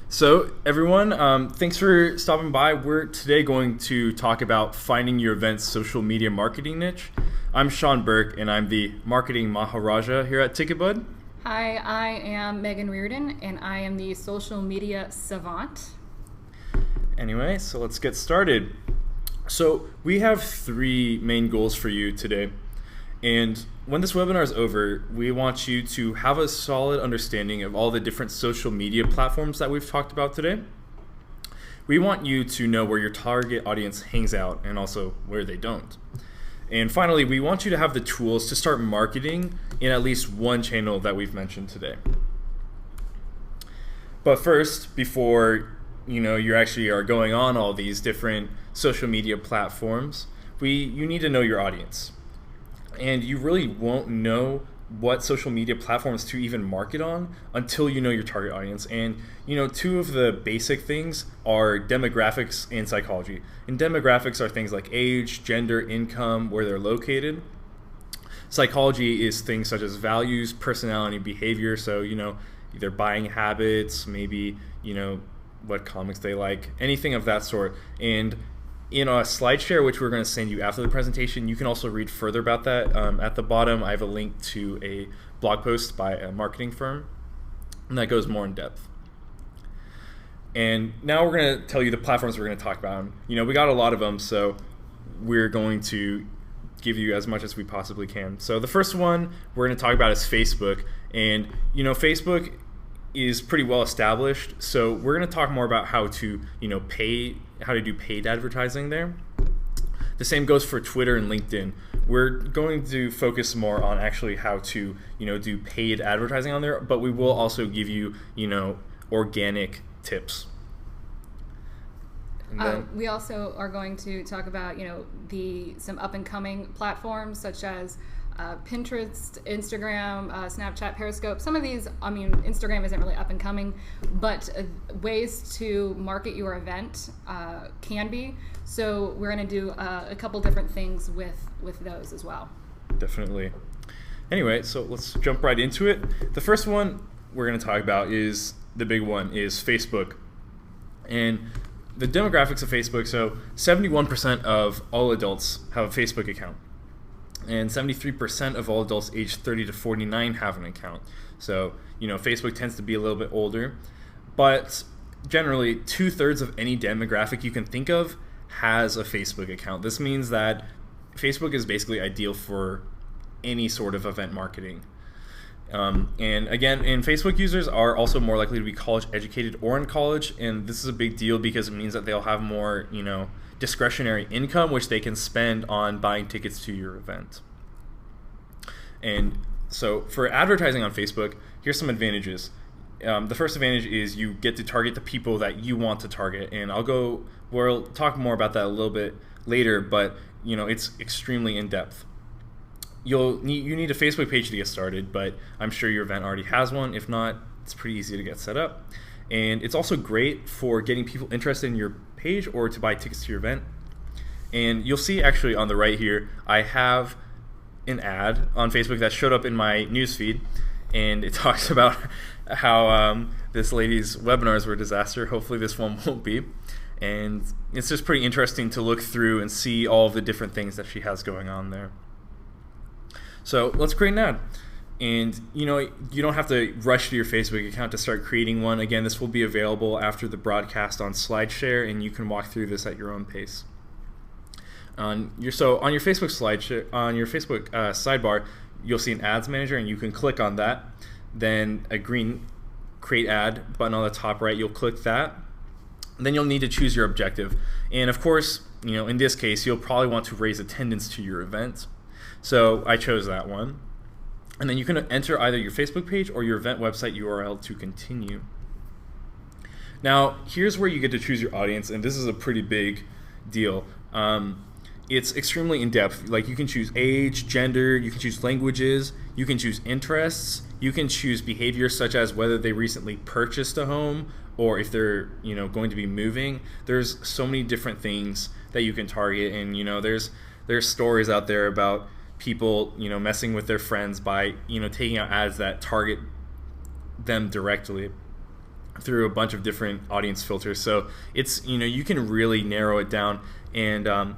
So, everyone, thanks for stopping by. We're today going to talk about finding your event's social media marketing niche. I'm Sean Burke, and I'm the marketing Maharaja here at TicketBud. Hi, I am Megan Reardon, and I am the social media savant. Anyway, so let's get started. So, we have three main goals for you today. And when this webinar is over, we want you to have a solid understanding of all the different social media platforms that we've talked about today. We want you to know where your target audience hangs out and also where they don't. And finally, we want you to have the tools to start marketing in at least one channel that we've mentioned today. But first, before you actually are going on all these different social media platforms, you need to know your audience. And you really won't know what social media platforms to even market on until you know your target audience. And two of the basic things are demographics and psychology. And demographics are things like age, gender, income, where they're located. Psychology is things such as values, personality, behavior. So either buying habits, maybe what comics they like, anything of that sort. And in a slide share, which we're going to send you after the presentation, you can also read further about that. At the bottom, I have a link to a blog post by a marketing firm, and that goes more in depth. And now we're going to tell you the platforms we're going to talk about. We got a lot of them, so we're going to give you as much as we possibly can. So the first one we're going to talk about is Facebook. And Facebook is pretty well established, so we're going to talk more about how to do paid advertising there. The same goes for Twitter and LinkedIn. We're going to focus more on actually how to do paid advertising on there, but we will also give you organic tips. We also are going to talk about some up and coming platforms such as Pinterest, Instagram, Snapchat, Periscope. Some of these, Instagram isn't really up and coming, but ways to market your event can be. So we're going to do a couple different things with those as well. Definitely. Anyway, so let's jump right into it. The first one we're going to talk about is the big one, is Facebook. And the demographics of Facebook, so 71% of all adults have a Facebook account. And 73% of all adults aged 30 to 49 have an account. So, Facebook tends to be a little bit older. But generally, 2/3 of any demographic you can think of has a Facebook account. This means that Facebook is basically ideal for any sort of event marketing. And Facebook users are also more likely to be college educated or in college. And this is a big deal because it means that they'll have more, discretionary income, which they can spend on buying tickets to your event. And so for advertising on Facebook, here's some advantages. The first advantage is you get to target the people that you want to target. And we'll talk more about that a little bit later, but it's extremely in-depth. You need a Facebook page to get started, but I'm sure your event already has one. If not, it's pretty easy to get set up. And it's also great for getting people interested in your page or to buy tickets to your event. And you'll see actually on the right here, I have an ad on Facebook that showed up in my newsfeed, and it talks about how this lady's webinars were a disaster. Hopefully this one won't be. And it's just pretty interesting to look through and see all of the different things that she has going on there. So let's create an ad. And you don't have to rush to your Facebook account to start creating one. Again, this will be available after the broadcast on SlideShare, and you can walk through this at your own pace. On your Facebook SlideShare, on your Facebook sidebar, you'll see an ads manager, and you can click on that. Then a green create ad button on the top right, you'll click that. Then you'll need to choose your objective, and of course, in this case, you'll probably want to raise attendance to your event. So I chose that one. And then you can enter either your Facebook page or your event website URL to continue. Now, here's where you get to choose your audience, and this is a pretty big deal. It's extremely in-depth. Like, you can choose age, gender, you can choose languages, you can choose interests, you can choose behaviors such as whether they recently purchased a home or if they're going to be moving. There's so many different things that you can target, and there's stories out there about people messing with their friends by taking out ads that target them directly. through a bunch of different audience filters. So it's, you can really narrow it down. And a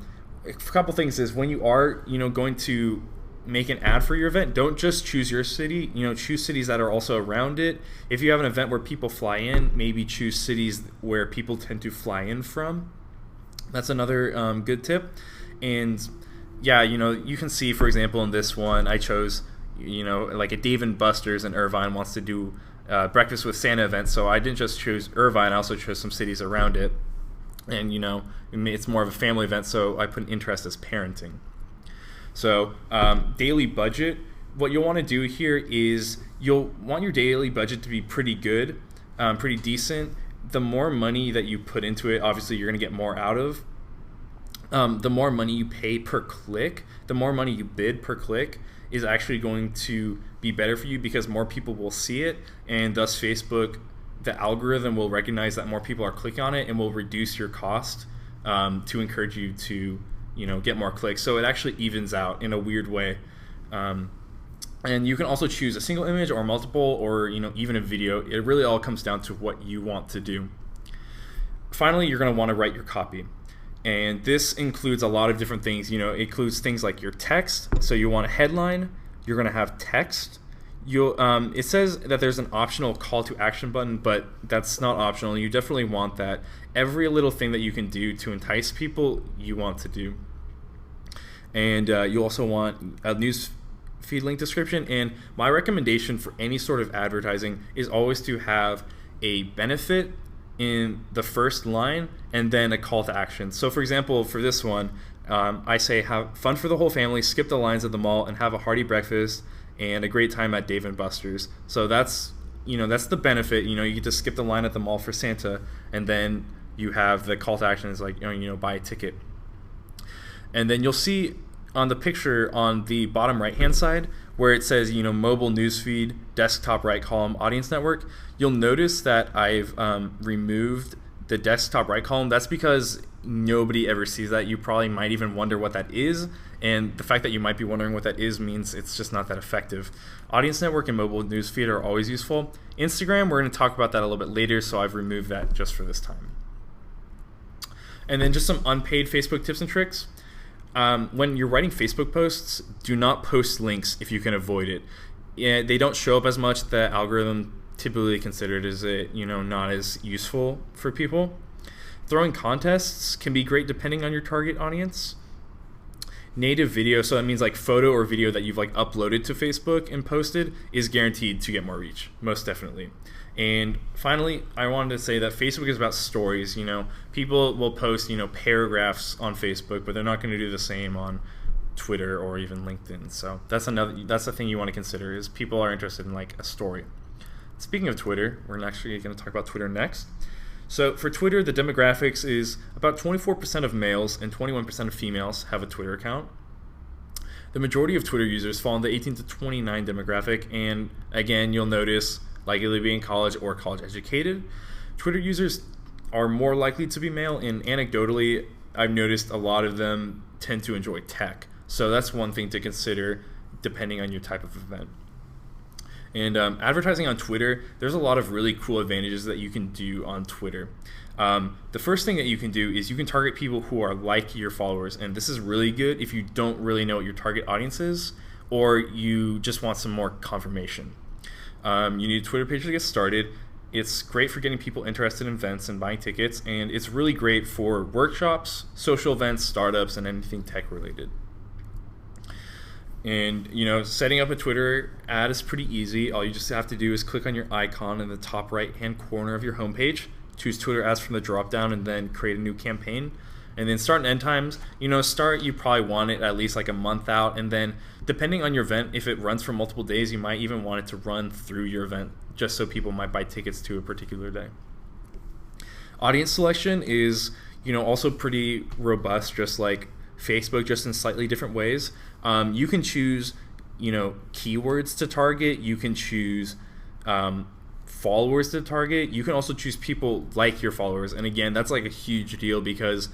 couple things is, when you are, going to make an ad for your event, don't just choose your city, choose cities that are also around it. If you have an event where people fly in, maybe choose cities where people tend to fly in from. That's another good tip. And yeah, you can see, for example, in this one, I chose, like a Dave & Buster's in Irvine wants to do breakfast with Santa event. So I didn't just choose Irvine, I also chose some cities around it. And, it's more of a family event, so I put an interest as parenting. So daily budget, what you'll want to do here is you'll want your daily budget to be pretty good, pretty decent. The more money that you put into it, obviously you're going to get more out of. The more money you pay per click, the more money you bid per click is actually going to be better for you, because more people will see it, and thus Facebook, the algorithm will recognize that more people are clicking on it and will reduce your cost to encourage you to get more clicks. So it actually evens out in a weird way. And you can also choose a single image or multiple, or even a video. It really all comes down to what you want to do. Finally, you're going to want to write your copy. And this includes a lot of different things. It includes things like your text. So you want a headline, you're going to have text. It says that there's an optional call to action button, but that's not optional. You definitely want that. Every little thing that you can do to entice people, you want to do. And you also want a news feed link description. And my recommendation for any sort of advertising is always to have a benefit in the first line and then a call to action. So for example, for this one, I say, have fun for the whole family, skip the lines at the mall, and have a hearty breakfast and a great time at Dave & Buster's. So that's the benefit. You get to skip the line at the mall for Santa, and then you have the call to action is like, buy a ticket. And then you'll see on the picture on the bottom right hand side where it says, mobile newsfeed, desktop right column, audience network. You'll notice that I've removed the desktop right column. That's because nobody ever sees that. You probably might even wonder what that is, and the fact that you might be wondering what that is means it's just not that effective. Audience network and mobile newsfeed are always useful. Instagram, we're going to talk about that a little bit later, so I've removed that just for this time. And then just some unpaid Facebook tips and tricks. When you're writing Facebook posts, do not post links if you can avoid it. Yeah, they don't show up as much. The algorithm typically considered as not as useful for people. Throwing contests can be great depending on your target audience. Native video, so that means like photo or video that you've like uploaded to Facebook and posted, is guaranteed to get more reach, most definitely. And finally, I wanted to say that Facebook is about stories. People will post paragraphs on Facebook, but they're not going to do the same on Twitter or even LinkedIn. So that's the thing you want to consider, is people are interested in like a story. Speaking of Twitter, we're actually going to talk about Twitter next. So for Twitter, the demographics is about 24% of males and 21% of females have a Twitter account. The majority of Twitter users fall in the 18 to 29 demographic, and again, you'll notice likely to be in college or college educated. Twitter users are more likely to be male, and anecdotally, I've noticed a lot of them tend to enjoy tech. So that's one thing to consider depending on your type of event. And advertising on Twitter, there's a lot of really cool advantages that you can do on Twitter. The first thing that you can do is you can target people who are like your followers, and this is really good if you don't really know what your target audience is, or you just want some more confirmation. You need a Twitter page to get started. It's great for getting people interested in events and buying tickets, and it's really great for workshops, social events, startups, and anything tech related. And setting up a Twitter ad is pretty easy. All you just have to do is click on your icon in the top right hand corner of your homepage, choose Twitter ads from the drop down, and then create a new campaign. And then start and end times. You probably want it at least like a month out, and then depending on your event, if it runs for multiple days, you might even want it to run through your event, just so people might buy tickets to a particular day. Audience selection is also pretty robust, just like Facebook, just in slightly different ways. You can choose keywords to target. You can choose followers to target. You can also choose people like your followers, and again, that's like a huge deal, because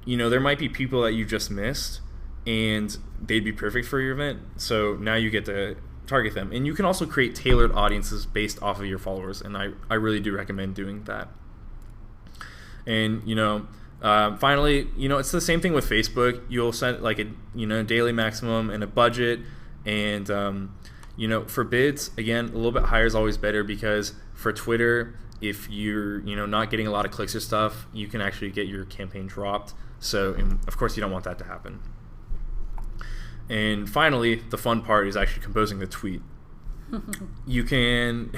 there might be people that you just missed and they'd be perfect for your event. So now you get to target them. And you can also create tailored audiences based off of your followers, and I really do recommend doing that. And finally, it's the same thing with Facebook. You'll set like a daily maximum and a budget, and for bids, again, a little bit higher is always better, because for Twitter, if you're not getting a lot of clicks or stuff, you can actually get your campaign dropped. So of course you don't want that to happen. And finally, the fun part is actually composing the tweet. You can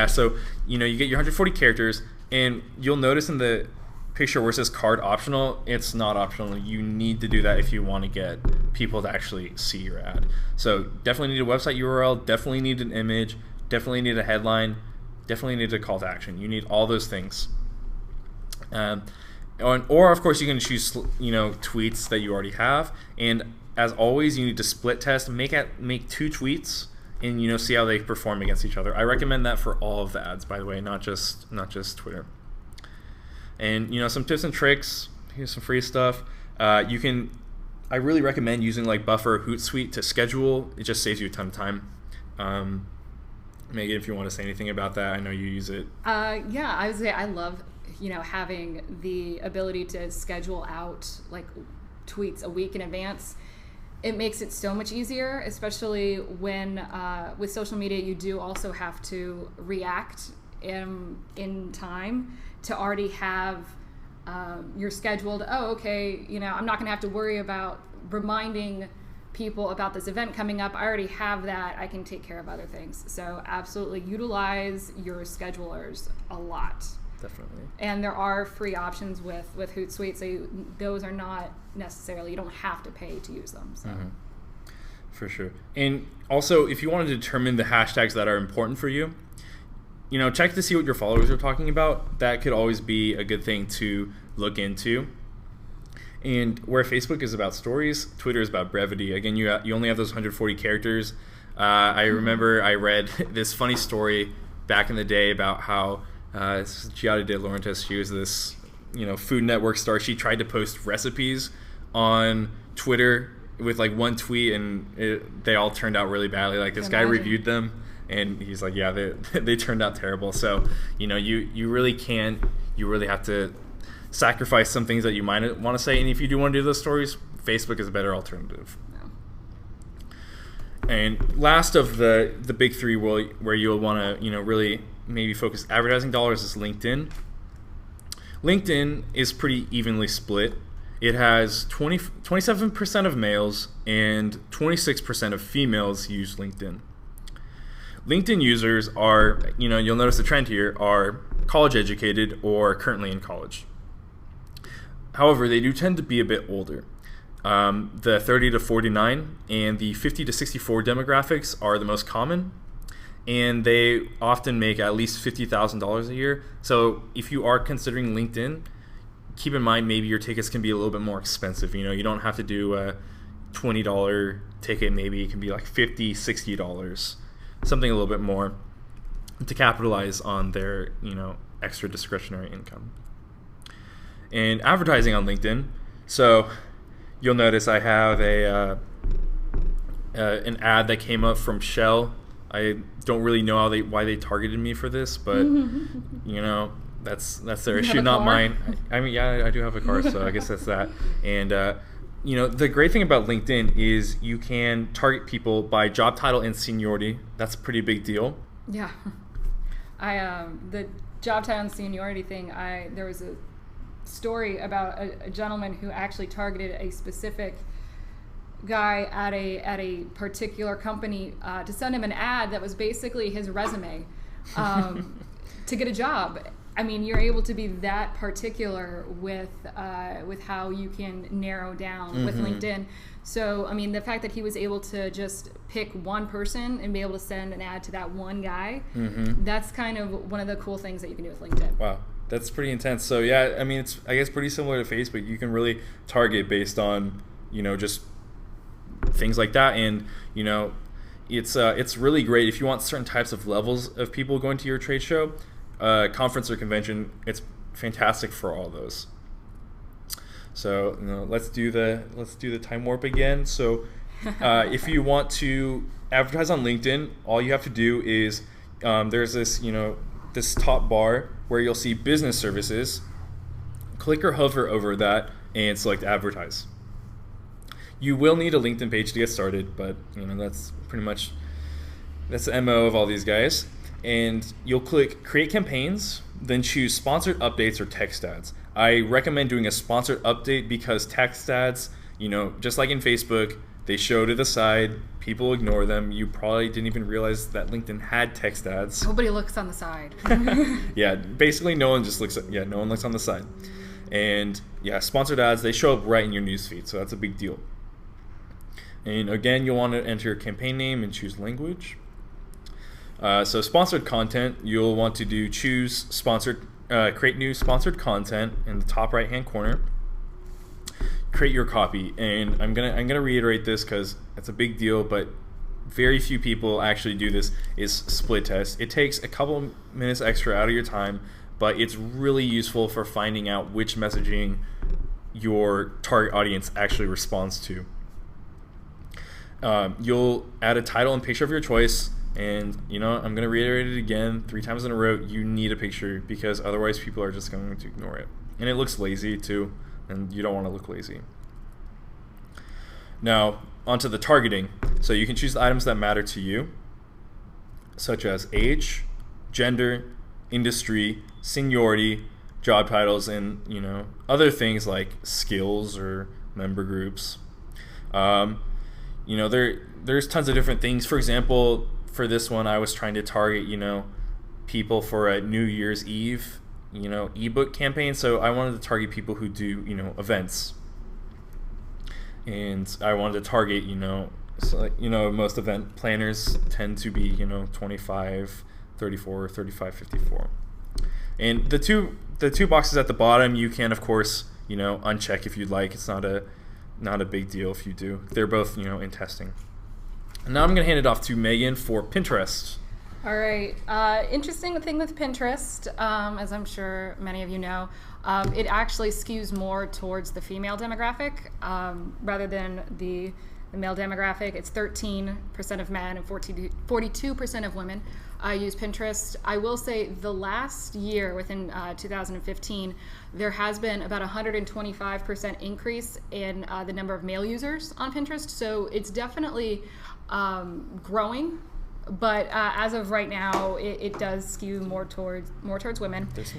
so you get your 140 characters, and you'll notice in the picture where it says card optional, it's not optional. You need to do that if you want to get people to actually see your ad. So definitely need a website URL, definitely need an image, definitely need a headline, definitely need a call to action. You need all those things. Or of course you can choose tweets that you already have, and as always you need to split test, make 2 tweets, and see how they perform against each other. I recommend that for all of the ads, by the way, not just Twitter. And some tips and tricks. Here's some free stuff. I really recommend using like Buffer or Hootsuite to schedule. It just saves you a ton of time. Megan, if you want to say anything about that, I know you use it. I would say I love having the ability to schedule out like tweets a week in advance. It makes it so much easier, especially when with social media you do also have to react in time to already have you're scheduled. I'm not gonna have to worry about reminding people about this event coming up. I already have that. I can take care of other things. So absolutely utilize your schedulers a lot. Definitely. And there are free options with Hootsuite, so those are not necessarily, you don't have to pay to use them. So. Mm-hmm. For sure. And also, if you want to determine the hashtags that are important for you, check to see what your followers are talking about. That could always be a good thing to look into. And where Facebook is about stories, Twitter is about brevity. Again, you only have those 140 characters. I remember I read this funny story back in the day about how Giada De Laurentiis, she was this Food Network star. She tried to post recipes on Twitter with like one tweet, and they all turned out really badly. Like this guy reviewed them, and he's like, yeah, they turned out terrible. So you really have to sacrifice some things that you might want to say, and if you do want to do those stories, Facebook is a better alternative. Yeah. And last of the big three where you'll want to really maybe focus advertising dollars is LinkedIn. LinkedIn is pretty evenly split. It has 27% of males and 26% of females use LinkedIn. LinkedIn users are, you'll notice the trend here, are college educated or currently in college. However, they do tend to be a bit older. The 30 to 49 and the 50 to 64 demographics are the most common, and they often make at least $50,000 a year. So if you are considering LinkedIn, keep in mind maybe your tickets can be a little bit more expensive. You don't have to do a $20 ticket. Maybe it can be like $50, $60, something a little bit more to capitalize on their extra discretionary income. And advertising on LinkedIn. So you'll notice I have an ad that came up from Shell. I don't really know why they targeted me for this, but that's their issue, not mine. I mean, yeah, I do have a car, so I guess that's that. And the great thing about LinkedIn is you can target people by job title and seniority. That's a pretty big deal. Yeah, the job title and seniority thing. There was a story about a gentleman who actually targeted a specific guy at a particular company to send him an ad that was basically his resume to get a job. I mean, you're able to be that particular with how you can narrow down with LinkedIn. So, I mean, the fact that he was able to just pick one person and be able to send an ad to that one guy, that's kind of one of the cool things that you can do with LinkedIn. Wow. That's pretty intense. So yeah, I mean, it's, I guess, pretty similar to Facebook. You can really target based on, just things like that. And, it's really great if you want certain types of levels of people going to your trade show, conference or convention. It's fantastic for all those. So let's do the time warp again. So If you want to advertise on LinkedIn, all you have to do is there's this, this top bar where you'll see business services. Click or hover over that and select advertise. You will need a LinkedIn page to get started, but that's pretty much the MO of all these guys. And you'll click create campaigns, then choose sponsored updates or text ads. I recommend doing a sponsored update because text ads, just like in Facebook, they show to the side, people ignore them. You probably didn't even realize that LinkedIn had text ads. Nobody looks on the side. Yeah, basically no one looks on the side. And yeah, sponsored ads, they show up right in your newsfeed, so that's a big deal. And again, you'll want to enter your campaign name and choose language. So sponsored content, you'll want to choose sponsored, create new sponsored content in the top right hand corner. Create your copy, and I'm gonna reiterate this because it's a big deal, but very few people actually do this. Is split test. It takes a couple minutes extra out of your time, but it's really useful for finding out which messaging your target audience actually responds to. You'll add a title and picture of your choice. And I'm going to reiterate it again 3 times in a row. You need a picture because otherwise people are just going to ignore it. And it looks lazy too, and you don't want to look lazy. Now, onto the targeting. So you can choose the items that matter to you, such as age, gender, industry, seniority, job titles, and other things like skills or member groups. There's tons of different things. For example, for this one, I was trying to target, people for a New Year's Eve, ebook campaign. So I wanted to target people who do, events. And I wanted to target, most event planners tend to be, 25, 34, 35, 54. And the two boxes at the bottom, you can, of course, uncheck if you'd like. It's not a big deal if you do. They're both, in testing. And now I'm going to hand it off to Megan for Pinterest. All right. Interesting thing with Pinterest, as I'm sure many of you know, it actually skews more towards the female demographic rather than the male demographic. It's 13% of men and 42% of women use Pinterest. I will say the last year, within 2015, there has been about 125% increase in the number of male users on Pinterest. So it's definitely growing, but as of right now, it does skew more towards women. There's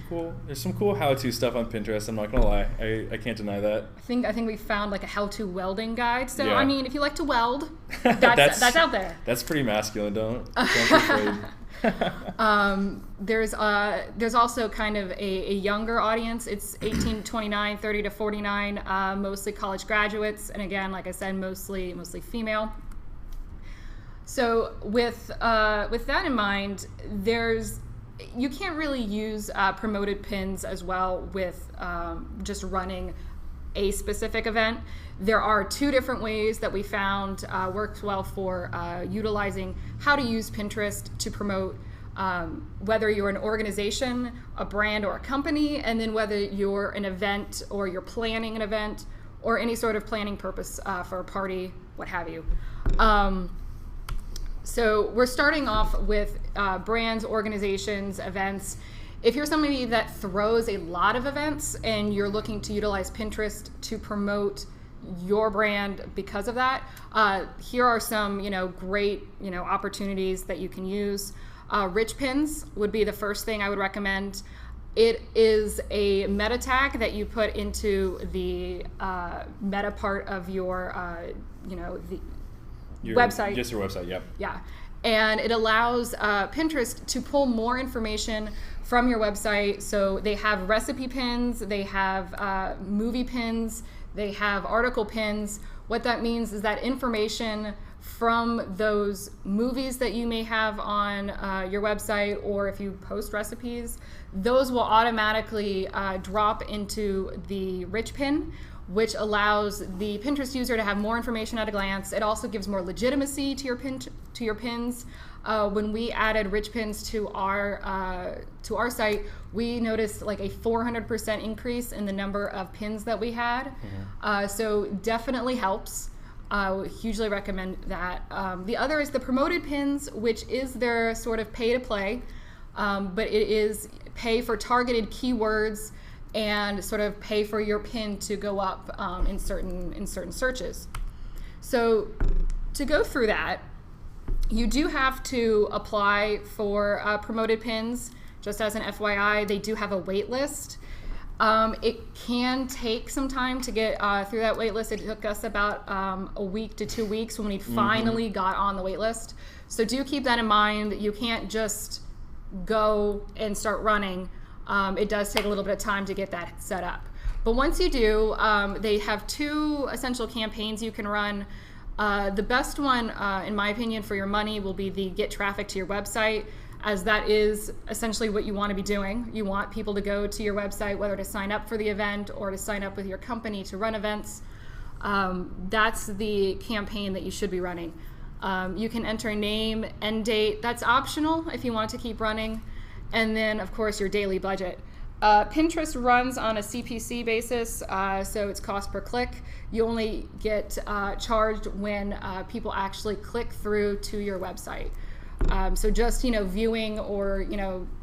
some cool how-to stuff on Pinterest. I'm not gonna lie, I can't deny that. I think we found like a how-to welding guide. So yeah. if you like to weld, that's out there. That's pretty masculine. Don't be afraid. There's also kind of a younger audience. It's 18 to 29, 30 to 49, mostly college graduates, and again, like I said, mostly female. So with that in mind, you can't really use promoted pins as well with just running a specific event. There are 2 different ways that we found works well for utilizing how to use Pinterest to promote whether you're an organization, a brand, or a company, and then whether you're an event or you're planning an event or any sort of planning purpose for a party, what have you. So we're starting off with brands, organizations, events. If you're somebody that throws a lot of events and you're looking to utilize Pinterest to promote your brand because of that, here are some great opportunities that you can use. Rich pins would be the first thing I would recommend. It is a meta tag that you put into the meta part of your website. Just your website, yep. Yeah. And it allows Pinterest to pull more information from your website. So they have recipe pins, they have movie pins, they have article pins. What that means is that information from those movies that you may have on your website, or if you post recipes, those will automatically drop into the rich pin, which allows the Pinterest user to have more information at a glance. It also gives more legitimacy to your pins. When we added rich pins to our site, we noticed like a 400% increase in the number of pins that we had. Mm-hmm. So definitely helps. I would hugely recommend that. The other is the promoted pins, which is their sort of pay to play, but it is pay for targeted keywords and sort of pay for your pin to go up in certain searches. So to go through that, you do have to apply for promoted pins. Just as an FYI, they do have a wait list. It can take some time to get through that wait list. It took us about a week to 2 weeks when we finally got on the wait list. So do keep that in mind. You can't just go and start running. It does take a little bit of time to get that set up. But once you do, they have 2 essential campaigns you can run. The best one, in my opinion, for your money will be the get traffic to your website, as that is essentially what you want to be doing. You want people to go to your website, whether to sign up for the event or to sign up with your company to run events. That's the campaign that you should be running. You can enter name, end date. That's optional if you want to keep running. And then, of course, your daily budget. Pinterest runs on a CPC basis, so it's cost per click. You only get charged when people actually click through to your website. So just, viewing or,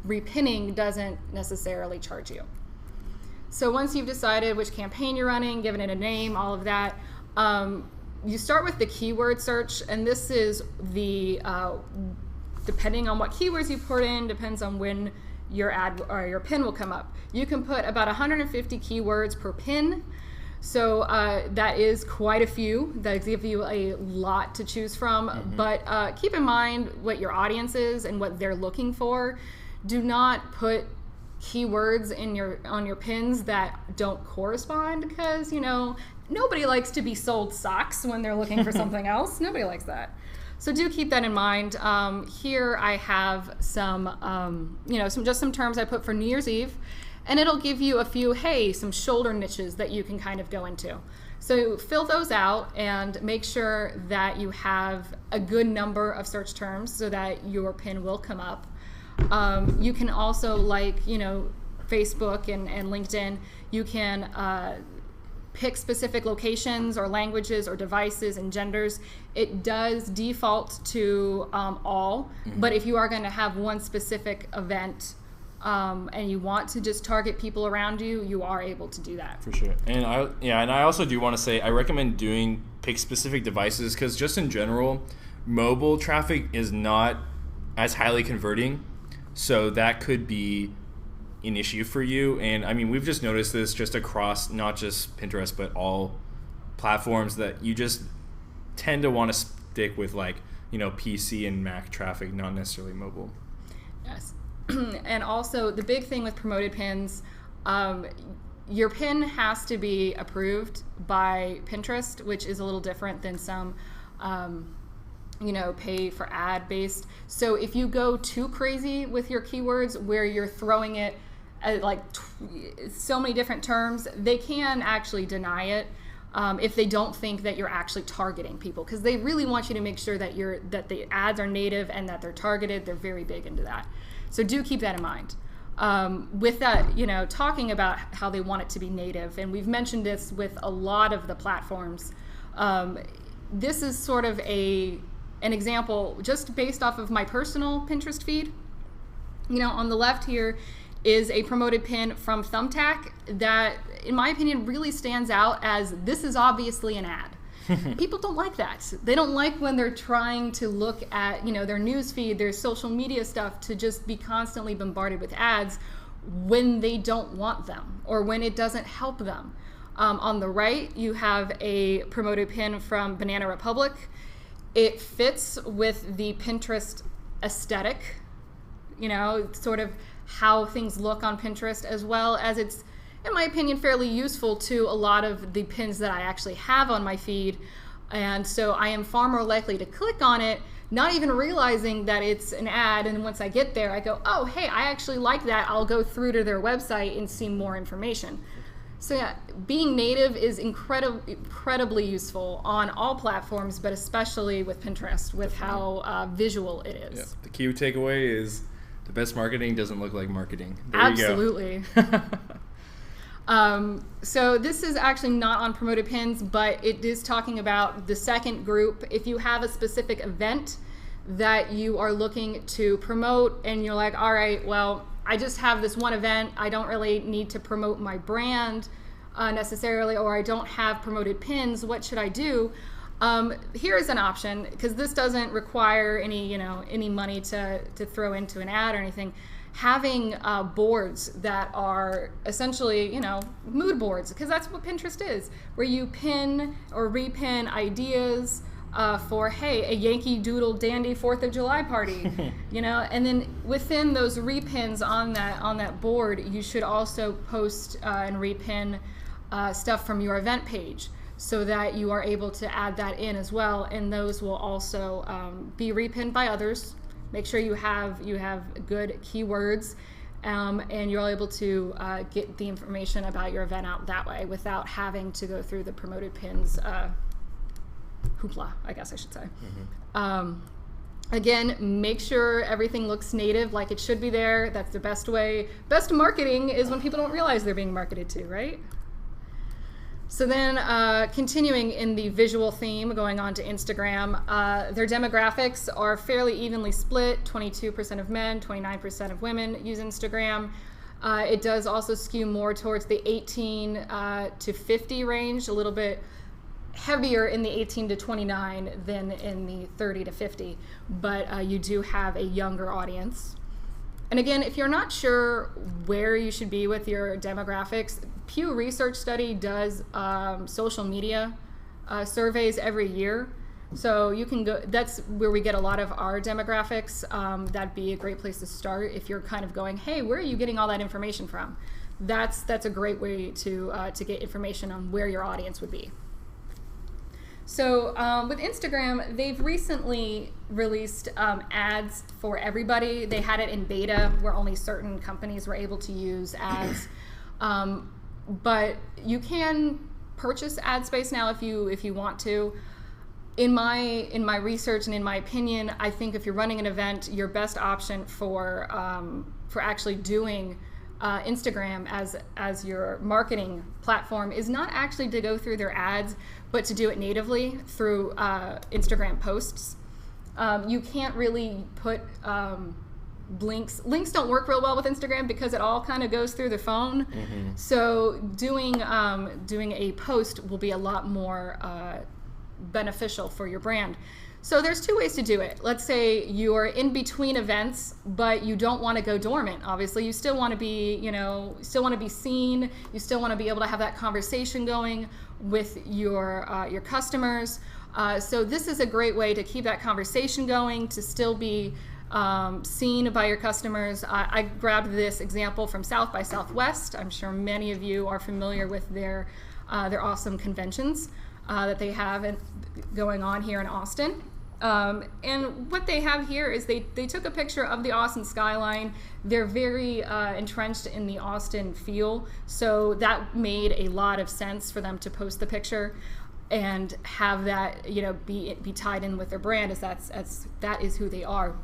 repinning doesn't necessarily charge you. So once you've decided which campaign you're running, given it a name, all of that, you start with the keyword search, and this is the, depending on what keywords you put in, depends on when your ad or your pin will come up. You can put about 150 keywords per pin. So that is quite a few. That gives you a lot to choose from. But keep in mind what your audience is and what they're looking for. Do not put keywords on your pins that don't correspond, because nobody likes to be sold socks when they're looking for something else. Nobody likes that. So do keep that in mind. Here I have some terms I put for New Year's Eve. And it'll give you a few, some shoulder niches that you can kind of go into. So fill those out and make sure that you have a good number of search terms so that your pin will come up. You can also, Facebook and LinkedIn, you can pick specific locations or languages or devices and genders. It does default to all, but if you are going to have one specific event, and you want to just target people around you, you are able to do that. For sure. And I also do want to say I recommend pick specific devices, because just in general, mobile traffic is not as highly converting. So that could be an issue for you. And I mean, we've just noticed this just across not just Pinterest, but all platforms, that you just tend to want to stick with PC and Mac traffic, not necessarily mobile. Yes. And also the big thing with promoted pins, your pin has to be approved by Pinterest, which is a little different than some, pay for ad based. So if you go too crazy with your keywords where you're throwing it at so many different terms, they can actually deny it if they don't think that you're actually targeting people, because they really want you to make sure that the ads are native and that they're targeted. They're very big into that. So do keep that in mind. With that, talking about how they want it to be native, and we've mentioned this with a lot of the platforms. This is sort of an example just based off of my personal Pinterest feed. On the left here is a promoted pin from Thumbtack that, in my opinion, really stands out as this is obviously an ad. People don't like that. They don't like when they're trying to look at, their news feed, their social media stuff, to just be constantly bombarded with ads when they don't want them or when it doesn't help them. On the right, you have a promoted pin from Banana Republic. It fits with the Pinterest aesthetic, sort of how things look on Pinterest, as well as it's, in my opinion, fairly useful to a lot of the pins that I actually have on my feed. And so I am far more likely to click on it, not even realizing that it's an ad. And once I get there, I go, oh, hey, I actually like that. I'll go through to their website and see more information. So yeah, being native is incredibly useful on all platforms, but especially with Pinterest, with how visual it is. Yeah. The key takeaway is the best marketing doesn't look like marketing. There Absolutely. You go. So this is actually not on promoted pins, but it is talking about the second group. If you have a specific event that you are looking to promote and you're like, all right, well, I just have this one event. I don't really need to promote my brand necessarily, or I don't have promoted pins. What should I do? Here's an option, because this doesn't require any money to throw into an ad or anything. Having boards that are essentially, mood boards, because that's what Pinterest is, where you pin or repin ideas for, hey, a Yankee Doodle Dandy 4th of July party, and then within those repins on that board, you should also post and repin stuff from your event page, so that you are able to add that in as well, and those will also be repinned by others. Make sure you have good keywords, and you're able to get the information about your event out that way without having to go through the promoted pins hoopla, I guess I should say. Again, make sure everything looks native, like it should be there. That's the best way. Best marketing is when people don't realize they're being marketed to, right? So then continuing in the visual theme, going on to Instagram, their demographics are fairly evenly split. 22% of men, 29% of women use Instagram. It does also skew more towards the 18 to 50 range, a little bit heavier in the 18 to 29 than in the 30 to 50, but you do have a younger audience. And again, if you're not sure where you should be with your demographics, Pew Research Study does social media surveys every year. So you can go, that's where we get a lot of our demographics. That'd be a great place to start if you're kind of going, hey, where are you getting all that information from? That's a great way to get information on where your audience would be. So with Instagram, they've recently released ads for everybody. They had it in beta where only certain companies were able to use ads. But you can purchase ad space now if you want to. In my research and in my opinion, I think if you're running an event, your best option for actually doing Instagram as your marketing platform is not actually to go through their ads, but to do it natively through Instagram posts. You can't really put links. Links don't work real well with Instagram because it all kind of goes through the phone. Mm-hmm. So doing a post will be a lot more beneficial for your brand. So there's two ways to do it. Let's say you're in between events, but you don't want to go dormant. Obviously, you still want to be, seen. You still want to be able to have that conversation going with your customers. So this is a great way to keep that conversation going, to still be seen by your customers. I grabbed this example from South by Southwest. I'm sure many of you are familiar with their awesome conventions that they have going on here in Austin. And what they have here is they took a picture of the Austin skyline. They're very entrenched in the Austin feel, so that made a lot of sense for them to post the picture and have that be tied in with their brand, as that is who they are.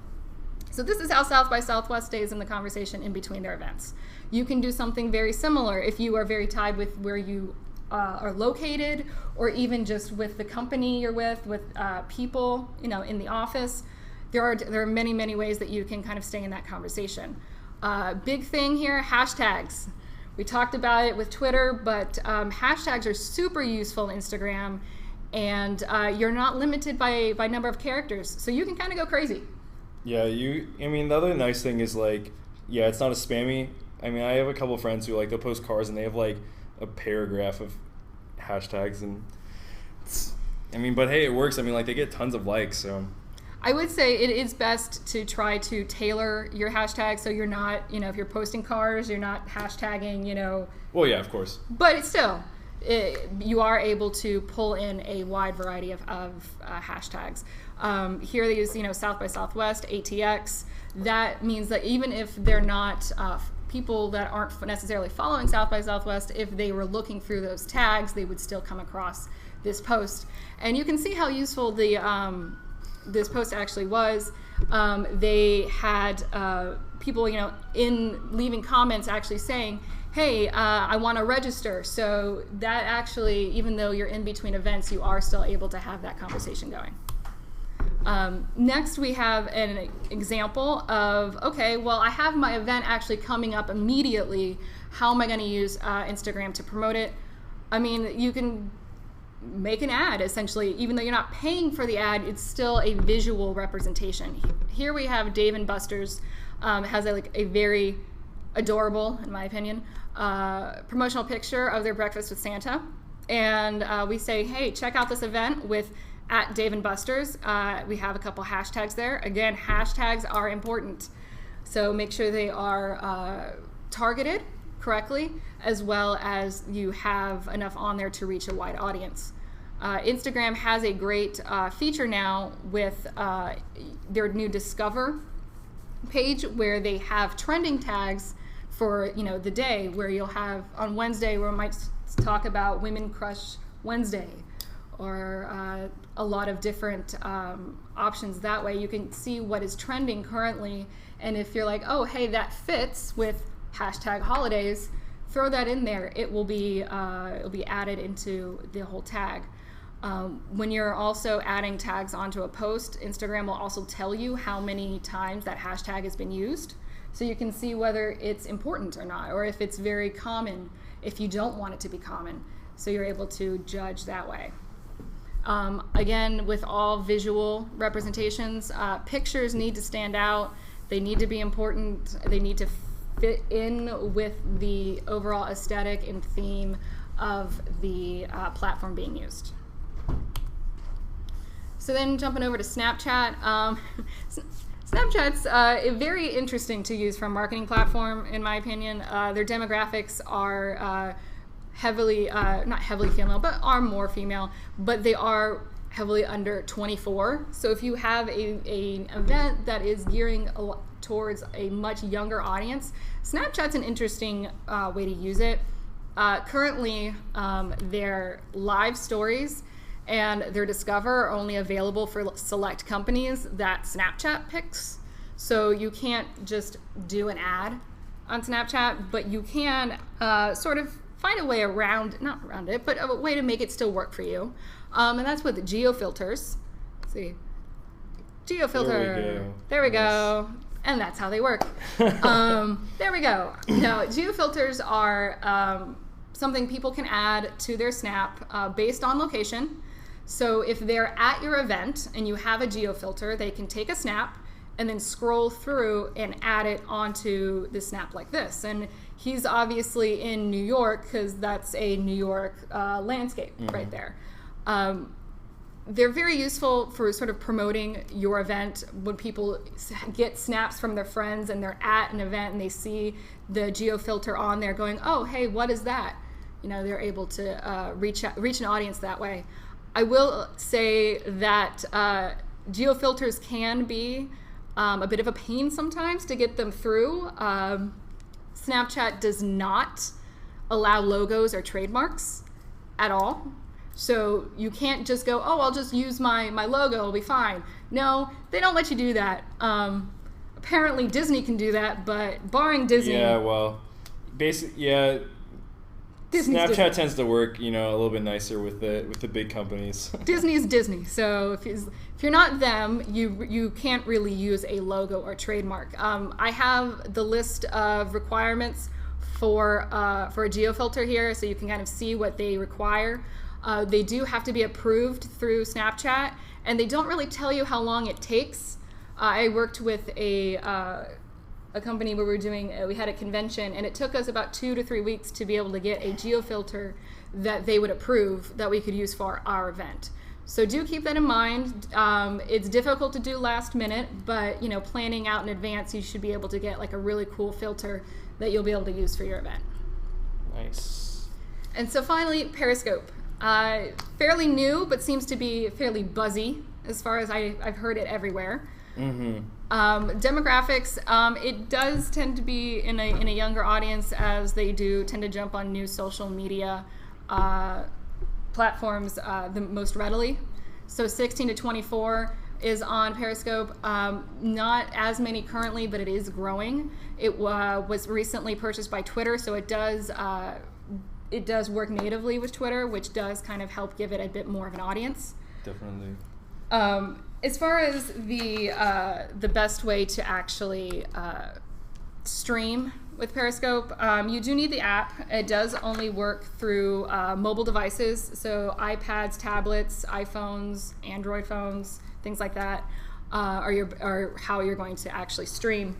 So this is how South by Southwest stays in the conversation in between their events. You can do something very similar if you are very tied with where you are located, or even just with the company you're with people, in the office. There are many ways that you can kind of stay in that conversation. Big thing here, hashtags. We talked about it with Twitter, but hashtags are super useful in Instagram, and you're not limited by number of characters, so you can kind of go crazy. Yeah, the other nice thing is it's not as spammy. I have a couple of friends who they'll post cars and they have a paragraph of hashtags, and but hey, it works. They get tons of likes, so I would say it is best to try to tailor your hashtag so you're not, if you're posting cars, you're not hashtagging, Well, yeah, of course. But still, you are able to pull in a wide variety of hashtags. Here they use, South by Southwest, ATX. That means that even if they're not people that aren't necessarily following South by Southwest, if they were looking through those tags, they would still come across this post. And you can see how useful this post actually was. They had people, in leaving comments actually saying, hey, I want to register. So that actually, even though you're in between events, you are still able to have that conversation going. Next, we have an example of, okay, well, I have my event actually coming up immediately. How am I going to use Instagram to promote it? I mean, you can make an ad, essentially. Even though you're not paying for the ad, it's still a visual representation. Here we have Dave & Buster's, has a very adorable, in my opinion, promotional picture of their breakfast with Santa. And we say, hey, check out this event with at Dave & Buster's. We have a couple hashtags there. Again, hashtags are important. So make sure they are targeted correctly, as well as you have enough on there to reach a wide audience. Instagram has a great feature now with their new Discover page, where they have trending tags for the day, where you'll have on Wednesday where we might talk about Women Crush Wednesday, or a lot of different options. That way you can see what is trending currently, and if you're like, oh hey, that fits with hashtag holidays, throw that in there. It'll be added into the whole tag. When you're also adding tags onto a post, Instagram will also tell you how many times that hashtag has been used, so you can see whether it's important or not, or if it's very common, if you don't want it to be common. So you're able to judge that way. Again, with all visual representations, pictures need to stand out. They need to be important. They need to fit in with the overall aesthetic and theme of the platform being used. So then jumping over to Snapchat. Snapchat's very interesting to use for a marketing platform, in my opinion. Their demographics are heavily, not heavily female, but are more female, but they are heavily under 24. So if you have an event that is gearing towards a much younger audience, Snapchat's an interesting way to use it. Currently, their live stories and their Discover are only available for select companies that Snapchat picks. So you can't just do an ad on Snapchat, but you can sort of find a way around, not around it, but a way to make it still work for you. And that's with Geo Filters. Let's see. Geo Filter. There we go. And that's how they work. There we go. Now, Geo Filters are something people can add to their Snap based on location. So if they're at your event and you have a Geo Filter, they can take a snap and then scroll through and add it onto the snap like this. And he's obviously in New York because that's a New York landscape right there. They're very useful for sort of promoting your event. When people get snaps from their friends and they're at an event and they see the Geo Filter on there going, oh, hey, what is that? They're able to reach an audience that way. I will say that Geo Filters can be a bit of a pain sometimes to get them through. Snapchat does not allow logos or trademarks at all. So you can't just go, oh, I'll just use my logo, it'll be fine. No, they don't let you do that. Apparently Disney can do that, but barring Disney... Yeah, well, basically, yeah... Snapchat tends to work, a little bit nicer with the big companies. Disney is Disney, so if you're not them, you can't really use a logo or trademark. I have the list of requirements for a Geo Filter here, so you can kind of see what they require. They do have to be approved through Snapchat, and they don't really tell you how long it takes. I worked with a company where we had a convention, and it took us about 2 to 3 weeks to be able to get a Geo Filter that they would approve that we could use for our event. So do keep that in mind. It's difficult to do last minute, but planning out in advance, you should be able to get like a really cool filter that you'll be able to use for your event. Nice. And so finally, Periscope. Fairly new, but seems to be fairly buzzy as far as I've heard it everywhere. Mm-hmm. Demographics, it does tend to be in a younger audience, as they do tend to jump on new social media platforms the most readily. So 16 to 24 is on Periscope. Not as many currently, but it is growing. It was recently purchased by Twitter, so it does work natively with Twitter, which does kind of help give it a bit more of an audience. Definitely. As far as the best way to actually stream with Periscope, you do need the app. It does only work through mobile devices, so iPads, tablets, iPhones, Android phones, things like that are how you're going to actually stream.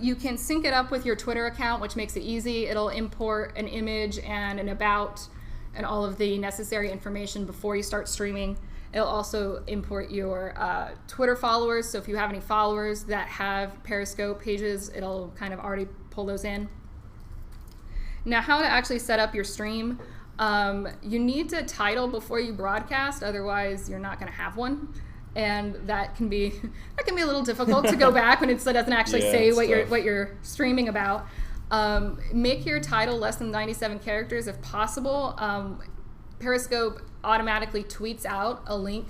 You can sync it up with your Twitter account, which makes it easy. It'll import an image and an about and all of the necessary information before you start streaming. It'll also import your Twitter followers, so if you have any followers that have Periscope pages, it'll kind of already pull those in. Now, how to actually set up your stream. You need to title before you broadcast, otherwise you're not going to have one. And that can be a little difficult to go back when it doesn't actually say what you're streaming about. Make your title less than 97 characters if possible. Periscope automatically tweets out a link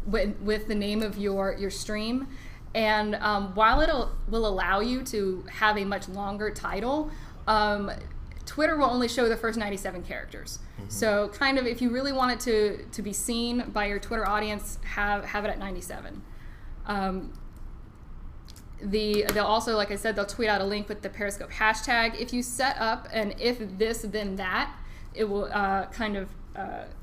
with the name of your stream, and while it will allow you to have a much longer title, Twitter will only show the first 97 characters. Mm-hmm. So kind of if you really want it to be seen by your Twitter audience, have it at 97. They'll also, like I said, they'll tweet out a link with the Periscope hashtag. If you set up an if this then that, it will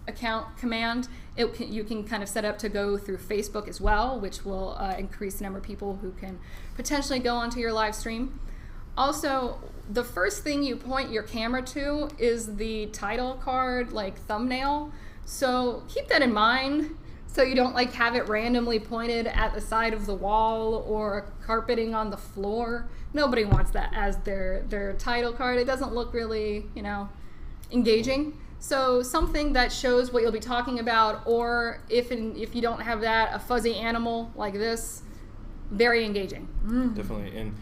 account command. You can kind of set up to go through Facebook as well, which will increase the number of people who can potentially go onto your live stream. Also, the first thing you point your camera to is the title card, like thumbnail. So keep that in mind, so you don't like have it randomly pointed at the side of the wall or carpeting on the floor. Nobody wants that as their title card. It doesn't look really, engaging. So something that shows what you'll be talking about, or if you don't have that, a fuzzy animal like this, very engaging. Definitely.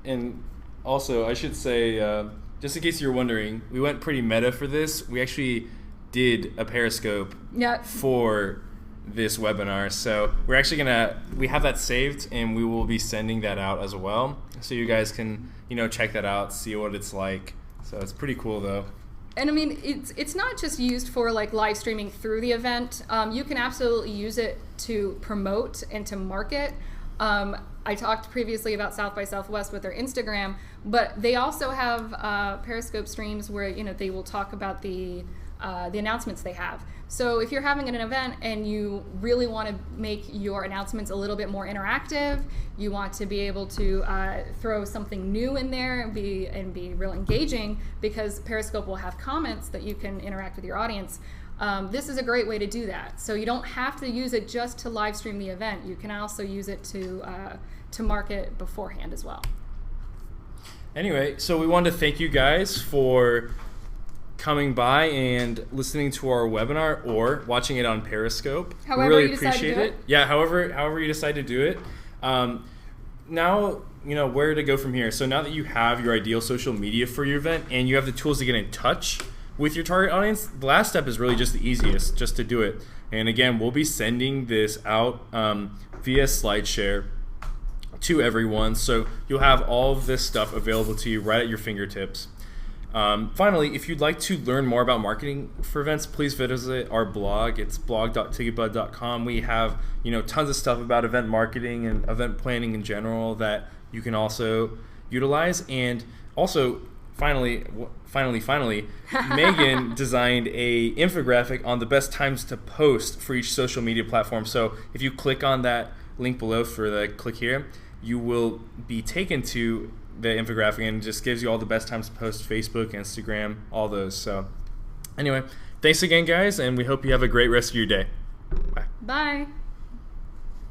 And also, I should say, just in case you're wondering, we went pretty meta for this. We actually did a Periscope for this webinar. So we're actually we have that saved, and we will be sending that out as well. So you guys can, check that out, see what it's like. So it's pretty cool though. And I mean, it's not just used for like live streaming through the event. You can absolutely use it to promote and to market. I talked previously about South by Southwest with their Instagram, but they also have Periscope streams where they will talk about the announcements they have. So if you're having an event and you really want to make your announcements a little bit more interactive, you want to be able to throw something new in there and be real engaging, because Periscope will have comments that you can interact with your audience. This is a great way to do that. So you don't have to use it just to live stream the event. You can also use it to market beforehand as well. Anyway, so we wanted to thank you guys for coming by and listening to our webinar or watching it on Periscope. However we really you decide to appreciate do it. Yeah, however you decide to do it. Now, where to go from here. So now that you have your ideal social media for your event and you have the tools to get in touch with your target audience, the last step is really just the easiest, just to do it. And again, we'll be sending this out via SlideShare to everyone. So you'll have all of this stuff available to you right at your fingertips. Finally, if you'd like to learn more about marketing for events, please visit our blog. It's blog.ticketbud.com. We have tons of stuff about event marketing and event planning in general that you can also utilize. And also, finally, Megan designed a infographic on the best times to post for each social media platform. So if you click on that link below for the click here, you will be taken to the infographic, and just gives you all the best times to post: Facebook, Instagram, all those. So anyway, thanks again, guys, and we hope you have a great rest of your day. Bye. Bye.